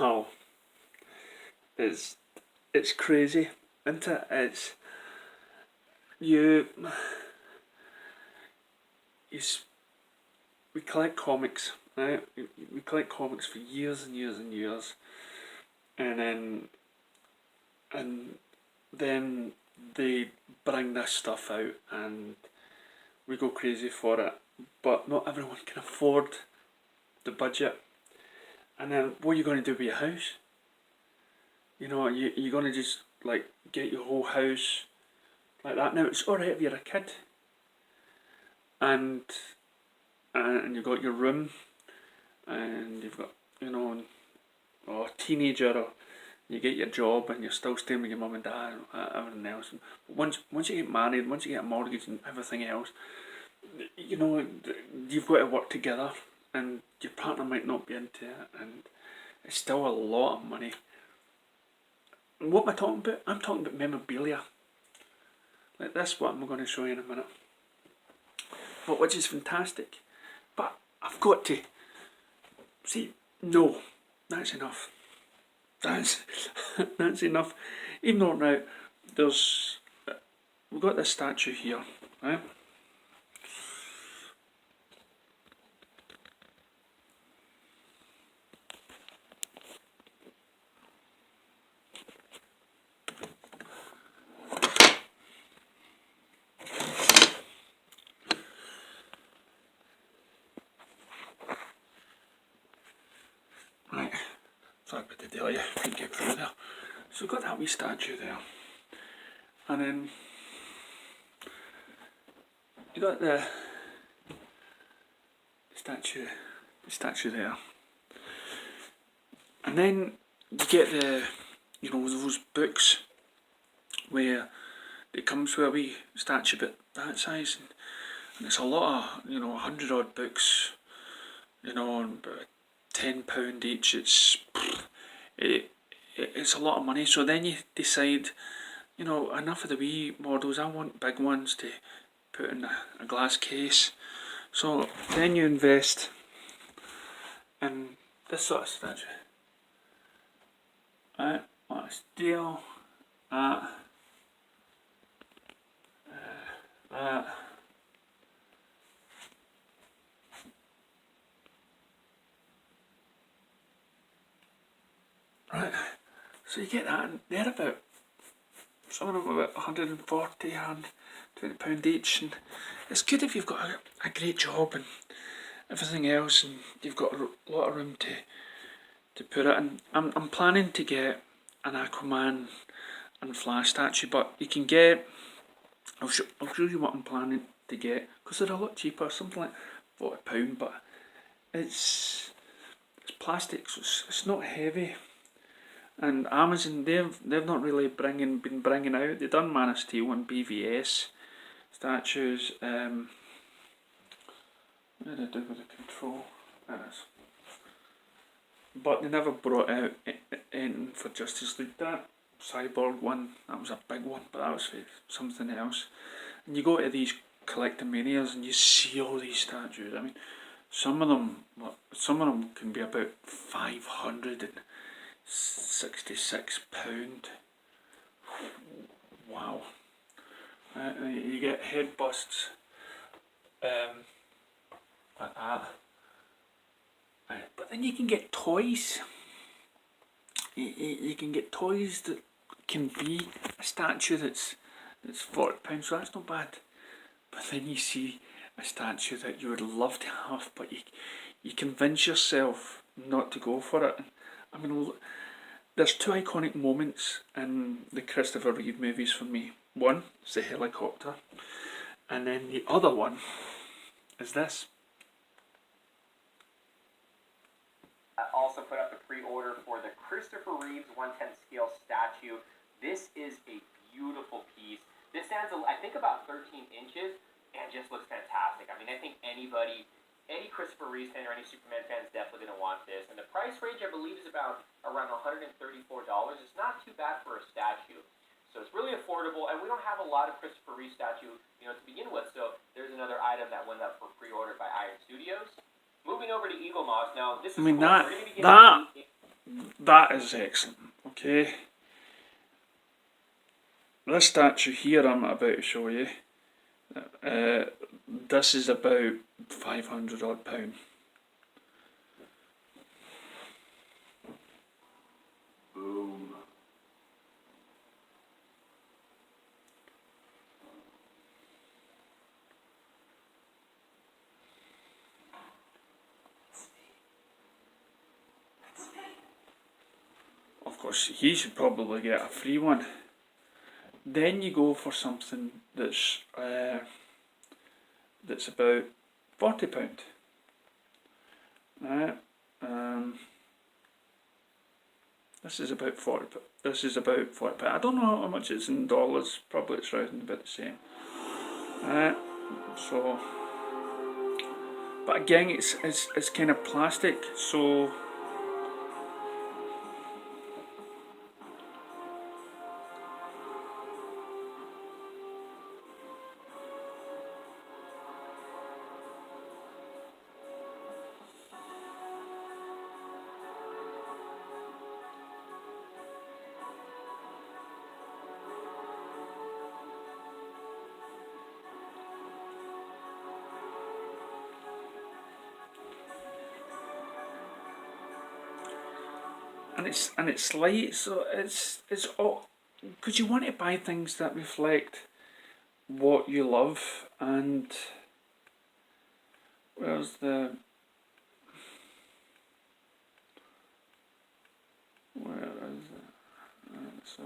Oh, it's crazy, isn't it? You, you we collect comics, right? We collect comics for years and years and years, and and then they bring this stuff out, and we go crazy for it. But not everyone can afford the budget. And then what are you going to do with your house? You know, you're going to just like get your whole house like that. Now it's alright if you're a kid, and you've got your room, and you've got, you know, or a teenager, or you get your job and you're still staying with your mum and dad and everything else. But once you get married, once you get a mortgage and everything else, you know, you've got to work together, and your partner might not be into it, and it's still a lot of money. And what am I talking about? I'm talking about memorabilia. Like this, what I'm going to show you in a minute. But which is fantastic. But I've got to see, no, that's enough. That's enough. Even though now we've got this statue here, right? Right, sorry about the delay, I couldn't get through there. So we've got that wee statue there, and then you got the statue there, and then you get you know, those books where it comes with a wee statue but that size, and it's a lot of, you know, 100 odd books, you know, and about £10 each. It's a lot of money. So then you decide, you know, enough of the wee models, I want big ones to put in a glass case. So then you invest in this sort of statue. Right, on a steel, that. Right, so you get that, and they're about, some of them are about 140 and £20 each, and it's good if you've got a great job and everything else, and you've got a lot of room to put it. And I'm planning to get an Aquaman and Flash statue, but you can get, I'll show you what I'm planning to get, because they're a lot cheaper, something like £40, but it's plastic, so it's not heavy. And Amazon, they've not really been bringing out. They've done Man of Steel and BVS statues. What did I do with the control? There it is. But they never brought out anything for Justice League. That Cyborg one, that was a big one, but that was for something else. And you go to these Collectamanias and you see all these statues. I mean, some of them can be about £566. Wow. You get head busts like that. But then you can get toys. You can get toys that can be a statue that's £40, so that's not bad. But then you see a statue that you would love to have, but you convince yourself not to go for it. I mean, there's two iconic moments in the Christopher Reeve movies for me. One is the helicopter, and then the other one is this. Also put up the pre-order for the Christopher Reeves 1/10 scale statue. This is a beautiful piece. This stands, I think, about 13 inches and just looks fantastic. I mean, I think any Christopher Reeves fan or any Superman fan is definitely going to want this. And the price range, I believe, is about around $134. It's not too bad for a statue. So it's really affordable, and we don't have a lot of Christopher Reeve statue, you know, to begin with. So there's another item that went up for pre-order by Iron Studios. Moving over to Eagle Moss. Now, this is cool. That that is excellent. Okay, this statue here I'm about to show you, this is about 500 odd pound. Boom. Of course, he should probably get a free one. Then you go for something that's about £40. Right. This is about 40. This is about £40. I don't know how much it's in dollars. Probably it's round about the same. Right. So, but again, it's kind of plastic. So. And it's light, so it's all because you want to buy things that reflect what you love. And where's the where is it? So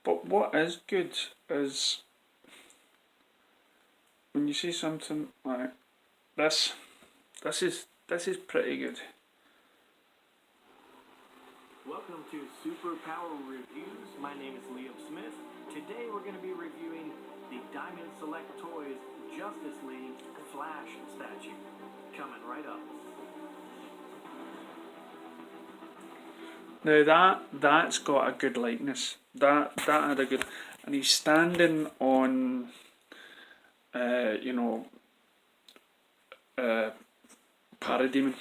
but what is good is when you see something like this. This is pretty good. Welcome to Super Power Reviews. My name is Liam Smith. Today we're going to be reviewing the Diamond Select Toys Justice League Flash statue. Coming right up. Now that's got a good likeness. That had a good, and he's standing on, Parademon.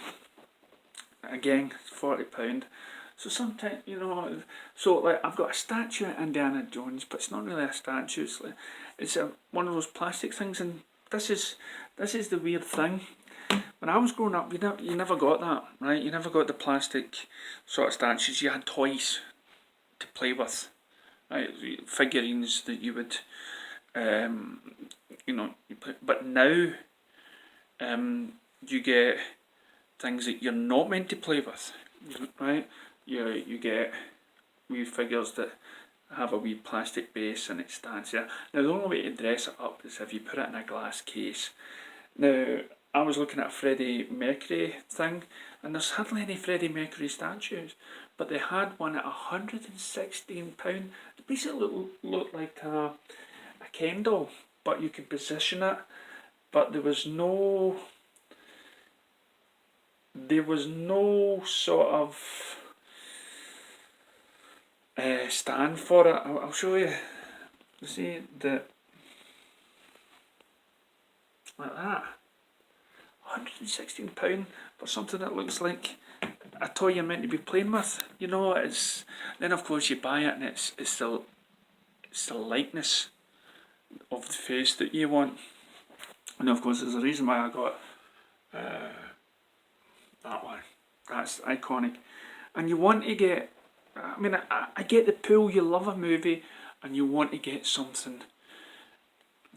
Again, £40. So sometimes, so like I've got a statue of Indiana Jones, but it's not really a statue. It's one of those plastic things, and this is the weird thing. When I was growing up, you never got that, right? You never got the plastic sort of statues. You had toys to play with, right? Figurines that you would, but now, you get things that you're not meant to play with, right? You get wee figures that have a wee plastic base and it stands there. Now the only way to dress it up is if you put it in a glass case. Now I was looking at a Freddie Mercury thing, and there's hardly any Freddie Mercury statues, but they had one at £116. It basically looked like a Ken doll, but you could position it, but there was no sort of stand for it. I'll show you. You see like that. £116 for something that looks like a toy you're meant to be playing with. It's then of course you buy it and it's the likeness of the face that you want. And of course there's a reason why I got that one. That's iconic. And you want to get, I get the pull. You love a movie and you want to get something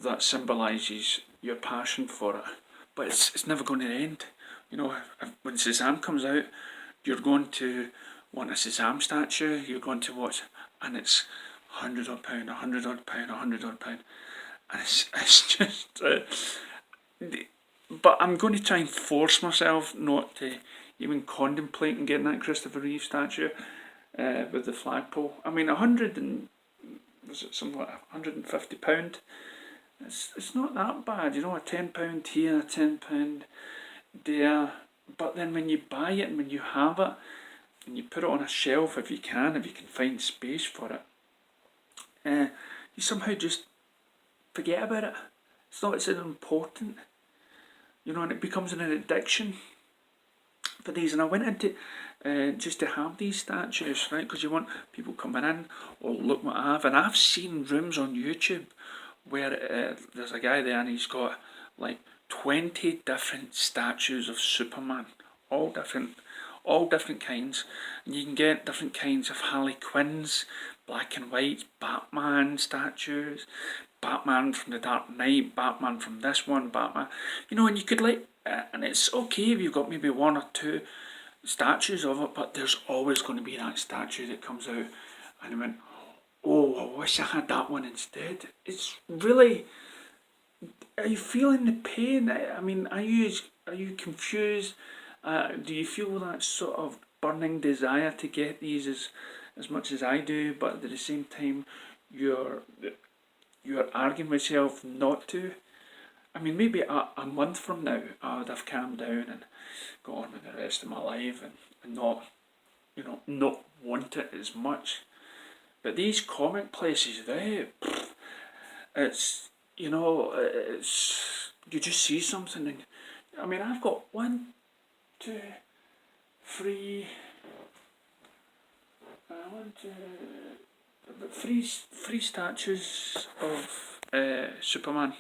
that symbolises your passion for it. But it's never going to end. When Shazam comes out, you're going to want a Shazam statue. You're going to watch, and it's £100 odd, £100 odd, £100 odd, and it's just. But I'm going to try and force myself not to even contemplating getting that Christopher Reeve statue with the flagpole. I mean, was it something like £150? It's not that bad, a £10 here, a £10 there. But then when you buy it and when you have it and you put it on a shelf, if you can find space for it, you somehow just forget about it. It's not as important, and it becomes an addiction for these. And I went into just to have these statues, right? Because you want people coming in, oh, look what I have. And I've seen rooms on YouTube where there's a guy there and he's got like 20 different statues of Superman, all different kinds. And you can get different kinds of Harley Quinns, black and white, Batman statues, Batman from the Dark Knight, Batman from this one, Batman, and you could and it's okay if you've got maybe one or two statues of it, but there's always going to be that statue that comes out and I went, oh, I wish I had that one instead. It's really, are you feeling the pain? I mean, are you confused? Do you feel that sort of burning desire to get these as much as I do, but at the same time you're arguing with yourself not to? I mean, maybe a month from now I would have calmed down and got on with the rest of my life and not want it as much. But these comic places, it's you just see something and I mean, I've got 1, 2, 3, three statues of Superman.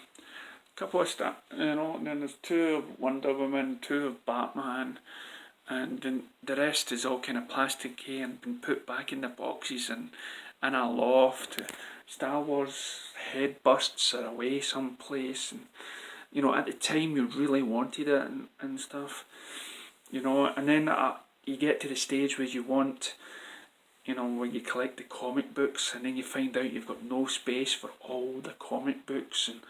Couple of and then there's 2 of Wonder Woman, 2 of Batman, and then the rest is all kind of plasticky and been put back in the boxes and in a loft. Star Wars head busts are away someplace, and at the time you really wanted it and stuff, and then you get to the stage where you want, where you collect the comic books and then you find out you've got no space for all the comic books, and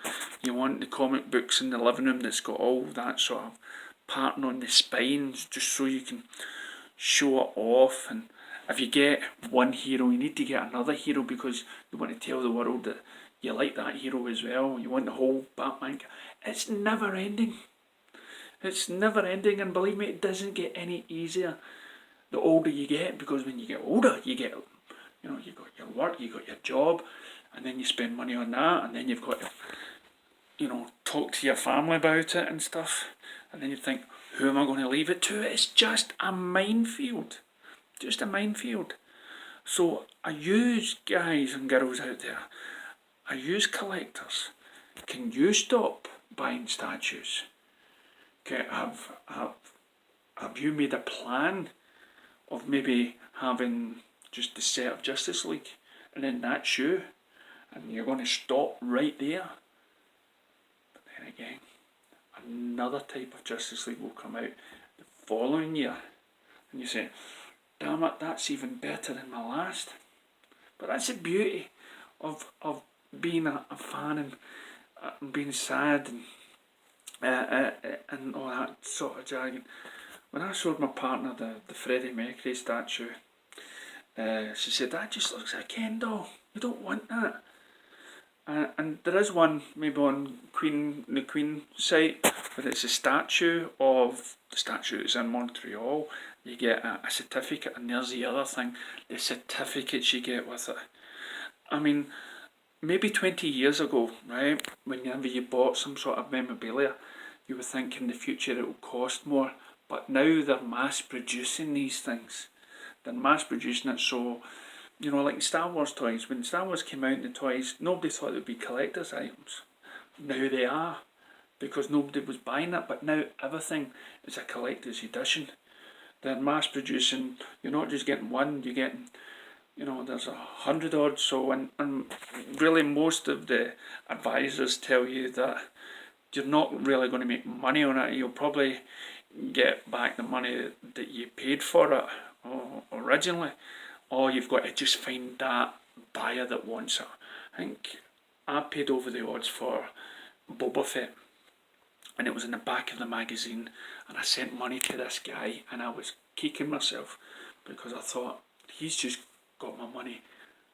you want the comic books in the living room that's got all that sort of pattern on the spines just so you can show it off. And if you get one hero, you need to get another hero because you want to tell the world that you like that hero as well. You want the whole Batman. It's never ending. It's never ending, and believe me, it doesn't get any easier the older you get, because when you get older, you get, you've got your work, you've got your job, and then you spend money on that, and then you've got to, talk to your family about it and stuff, and then you think, who am I going to leave it to? It's just a minefield. Just a minefield. So, I use guys and girls out there, I use collectors. Can you stop buying statues? Okay, have you made a plan of maybe having just the set of Justice League and then that's you, and you're going to stop right there? But then again, another type of Justice League will come out the following year and you say, damn it, that's even better than my last. But that's the beauty of being a fan and being sad and all that sort of jargon. When I showed my partner the Freddie Mercury statue, she said, that just looks like a Ken doll. You don't want that. And there is one maybe on the Queen site, but it's a statue of the statue that's in Montreal. You get a certificate, and there's the other thing, the certificates you get with it. I mean, maybe 20 years ago, right, whenever you bought some sort of memorabilia, you were thinking in the future it will cost more. But now they're mass producing these things. They're mass producing it, so, like Star Wars toys. When Star Wars came out, the toys, nobody thought they would be collector's items. Now they are, because nobody was buying it, but now everything is a collector's edition. They're mass producing, you're not just getting one, you're getting, there's 100 odd, so, and really most of the advisors tell you that you're not really going to make money on it. You'll probably get back the money that you paid for it originally, or you've got to just find that buyer that wants it. I think I paid over the odds for Boba Fett, and it was in the back of the magazine, and I sent money to this guy, and I was kicking myself because I thought, he's just got my money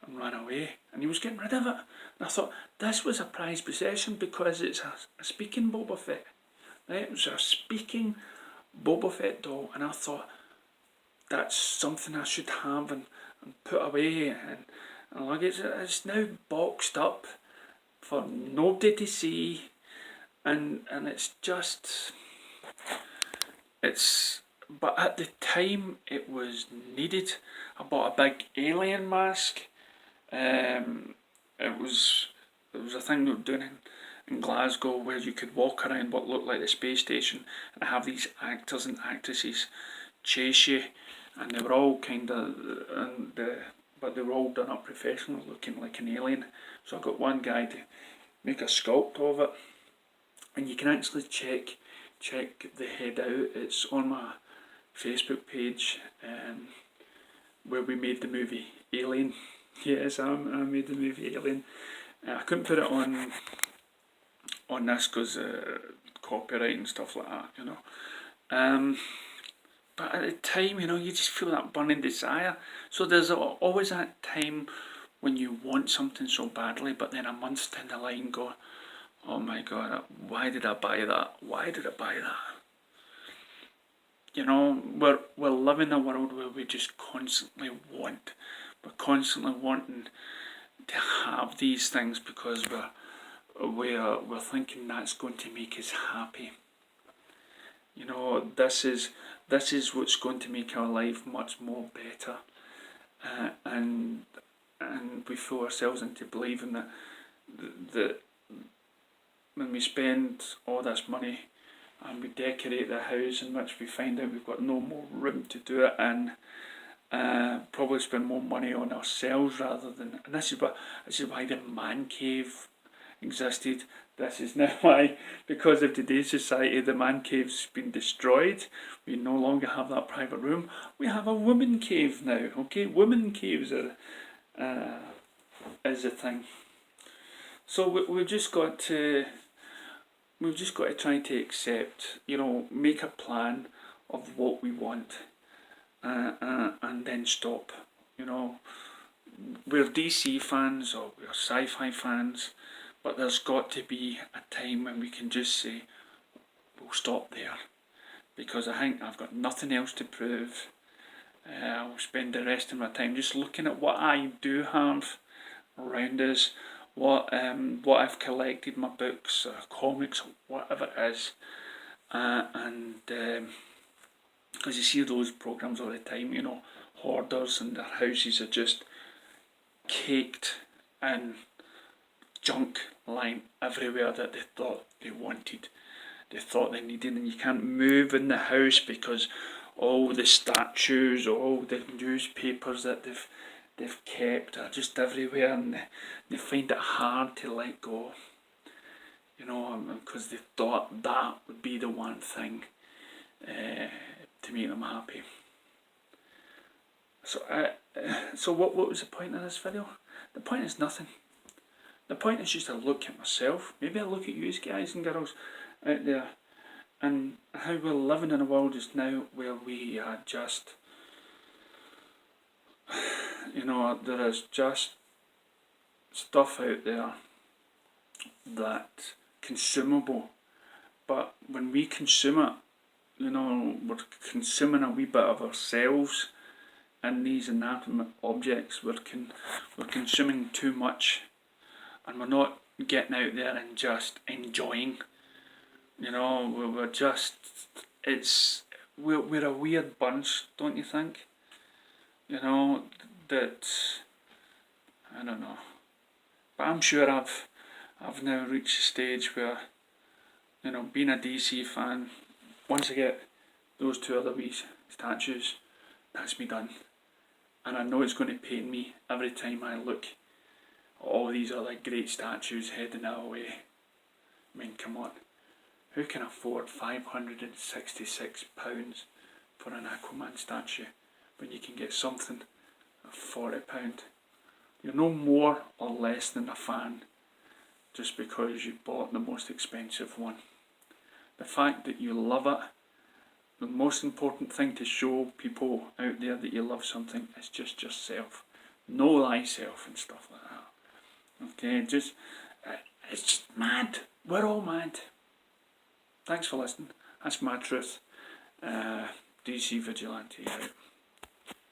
and ran away, and he was getting rid of it. And I thought, this was a prized possession because it's a speaking Boba Fett, right? It was a speaking Boba Fett doll, and I thought, that's something I should have and put away, and like it's now boxed up for nobody to see, and it's just, it's, but at the time it was needed. I bought a big alien mask. It was a thing they were doing in Glasgow where you could walk around what looked like the space station and have these actors and actresses chase you, and they were all but they were all done up professionally, looking like an alien. So I got one guy to make a sculpt of it, and you can actually check the head out. It's on my Facebook page, where we made the movie Alien. Yes, I made the movie Alien. I couldn't put it on this because copyright and stuff like that, you know. But at the time, you know, you just feel that burning desire. So there's always that time when you want something so badly, but then a month down the line go, oh my God, why did I buy that? Why did I buy that? You know, we're living in a world where we just constantly want. We're constantly wanting to have these things because we're thinking that's going to make us happy. You know, this is what's going to make our life much more better, and we fool ourselves into believing that when we spend all this money and we decorate the house in which we find out we've got no more room to do it in, probably spend more money on ourselves rather than, and this is why the man cave existed. This is now why, because of today's society, the man cave's been destroyed. We no longer have that private room. We have a woman cave now. Okay, women caves is a thing. So we've just got to try to accept, you know, make a plan of what we want, and then stop. You know, we're DC fans or we're sci-fi fans, but there's got to be a time when we can just say, we'll stop there, because I think I've got nothing else to prove. I'll spend the rest of my time just looking at what I do have around us, what I've collected, my books, comics, whatever it is, and because you see those programs all the time, you know, hoarders and their houses are just caked in junk lying everywhere that they thought they wanted, they thought they needed, and you can't move in the house because all the statues, all the newspapers that they've kept are just everywhere, and they find it hard to let go, you know, because they thought that would be the one thing to make them happy. So what was the point of this video? The point is nothing. The point is just to look at myself, maybe I look at you guys and girls out there, and how we're living in a world just now where we are just, you know, there is just stuff out there that consumable, but when we consume it, you know, we're consuming a wee bit of ourselves in these inanimate objects. We're consuming too much, and we're not getting out there and just enjoying. You know, we're just, we're a weird bunch, don't you think? You know, that, I don't know, but I'm sure I've now reached a stage where, you know, being a DC fan, once I get those two other wee statues, that's me done. And I know it's going to pain me every time I look at all these other great statues heading our way. I mean, come on. Who can afford £566 for an Aquaman statue when you can get something at £40? You're no more or less than a fan just because you bought the most expensive one. The fact that you love it, the most important thing to show people out there that you love something is just yourself. Know thyself and stuff like that. Okay, it's just mad. We're all mad. Thanks for listening. That's my truth. DC Vigilante out.